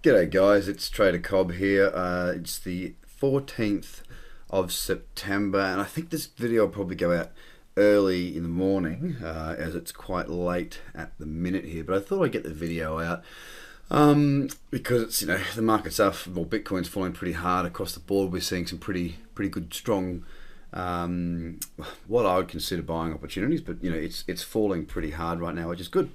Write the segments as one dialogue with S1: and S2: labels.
S1: G'day guys, it's Trader Cobb here. It's the 14th of September and I think this video will probably go out early in the morning as it's quite late at the minute here, but I thought I'd get the video out because it's, the market's up, well, Bitcoin's falling pretty hard across the board. We're seeing some pretty good strong what I would consider buying opportunities, but it's falling pretty hard right now, which is good.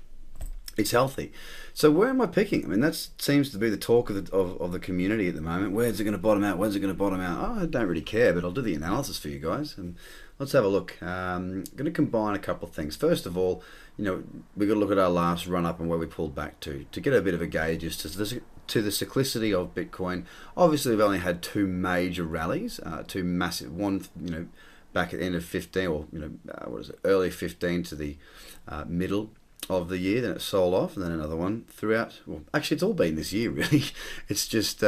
S1: It's healthy. So where am I picking? I mean, that seems to be the talk of the community at the moment. Where's it going to bottom out? When's it going to bottom out? Oh, I don't really care, but I'll do the analysis for you guys. And let's have a look. I'm going to combine a couple of things. First of all, we've got to look at our last run up and where we pulled back to get a bit of a gauge as to the cyclicity of Bitcoin. Obviously, we've only had two major rallies, two massive, one, back at the end of 15 or, early 15 to the middle of the year, then it sold off, and then another one throughout. Well, actually, it's all been this year, really. It's just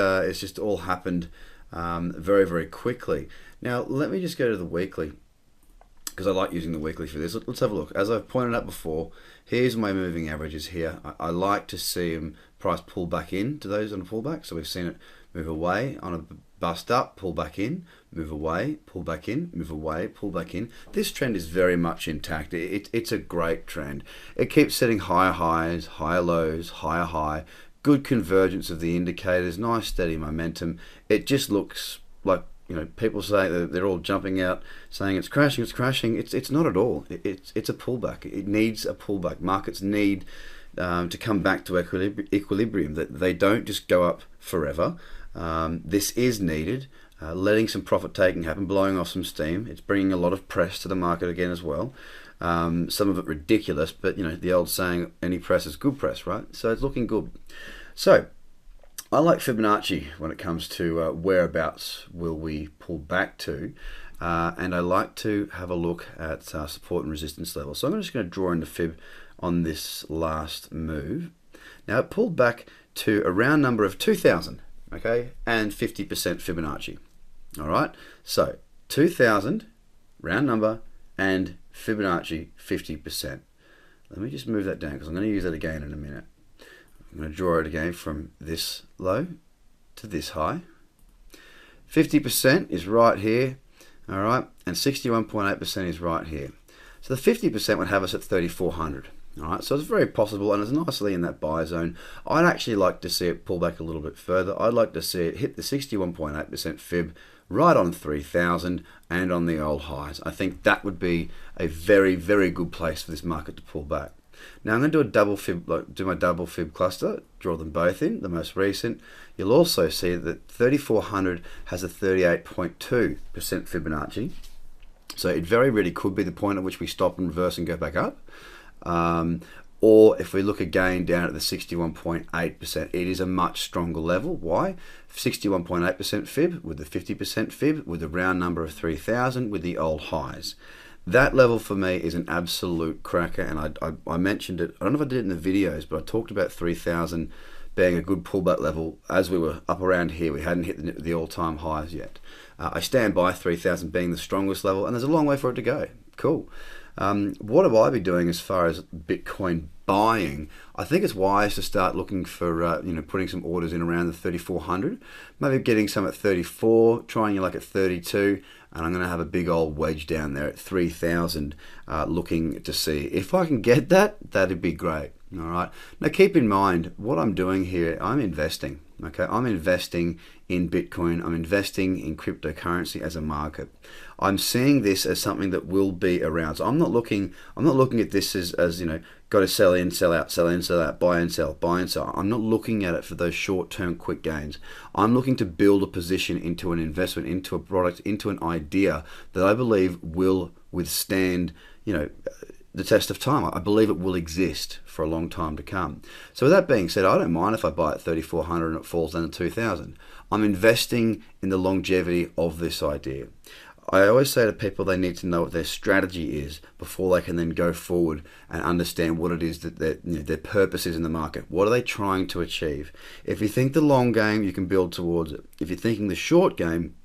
S1: all happened very quickly. Now, let me just go to the weekly because I like using the weekly for this. Let's have a look. As I've pointed out before, here's my moving averages here. I like to see them price pull back in to those on a pullback. So we've seen it move away on a bust up, pull back in, move away, pull back in, move away, pull back in. This trend is very much intact. It's a great trend. It keeps setting higher highs, higher lows, higher high, good convergence of the indicators, nice steady momentum. It just looks like, people say that they're all jumping out saying it's crashing, it's crashing. It's not at all. It's a pullback. It needs a pullback. Markets need to come back to equilibrium, that they don't just go up forever. This is needed, letting some profit taking happen, blowing off some steam. It's bringing a lot of press to the market again as well. Some of it ridiculous, but the old saying, any press is good press, right? So it's looking good. So I like Fibonacci when it comes to whereabouts will we pull back to, and I like to have a look at support and resistance levels. So I'm just going to draw in the fib on this last move. Now it pulled back to a round number of 2,000. Okay, and 50% Fibonacci. All right, so 2,000, round number, and Fibonacci 50%. Let me just move that down because I'm going to use that again in a minute. I'm going to draw it again from this low to this high. 50% is right here, all right, and 61.8% is right here. So the 50% would have us at 3,400. All right, so it's very possible, and it's nicely in that buy zone. I'd actually like to see it pull back a little bit further. I'd like to see it hit the 61.8% fib right on 3,000 and on the old highs. I think that would be a very good place for this market to pull back. Now I'm going to do a double fib, do my double fib cluster, draw them both in, the most recent. You'll also see that 3,400 has a 38.2% Fibonacci. So it very really could be the point at which we stop and reverse and go back up. Or if we look again down at the 61.8%, it is a much stronger level. Why? 61.8% fib with the 50% fib with a round number of 3,000 with the old highs. That level for me is an absolute cracker, and I mentioned it. I don't know if I did it in the videos, but I talked about 3,000 being a good pullback level as we were up around here. We hadn't hit the all-time highs yet. I stand by 3,000 being the strongest level, and there's a long way for it to go. Cool. What have I been doing as far as Bitcoin buying? I think it's wise to start looking for, putting some orders in around the 3,400, maybe getting some at 34, trying your luck at 32, and I'm going to have a big old wedge down there at 3,000, looking to see if I can get that. That'd be great. All right. Now keep in mind what I'm doing here. I'm investing. Okay, I'm investing in Bitcoin. I'm investing in cryptocurrency as a market. I'm seeing this as something that will be around. So I'm not looking at this as got to sell in, sell out, sell in, sell out, buy and sell, buy and sell. I'm not looking at it for those short-term quick gains. I'm looking to build a position into an investment, into a product, into an idea that I believe will withstand, the test of time. I believe it will exist for a long time to come. So with that being said, I don't mind if I buy at 3,400 and it falls down to 2,000. I'm investing in the longevity of this idea. I always say to people they need to know what their strategy is before they can then go forward and understand what it is that their purpose is in the market. What are they trying to achieve? If you think the long game, you can build towards it. If you're thinking the short game,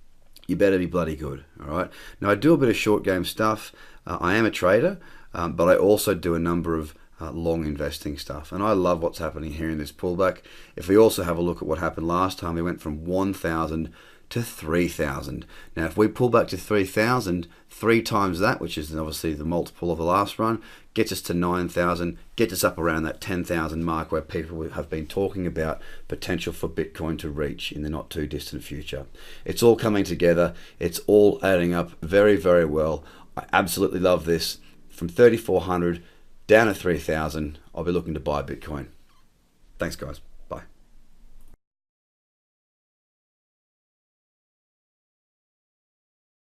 S1: you better be bloody good. All right. Now I do a bit of short game stuff. I am a trader. But I also do a number of long investing stuff. And I love what's happening here in this pullback. If we also have a look at what happened last time, we went from 1,000 to 3,000. Now, if we pull back to 3,000, 3 times that, which is obviously the multiple of the last run, gets us to 9,000, gets us up around that 10,000 mark where people have been talking about potential for Bitcoin to reach in the not too distant future. It's all coming together. It's all adding up very, very well. I absolutely love this. From 3,400 down to 3,000, I'll be looking to buy Bitcoin. Thanks, guys.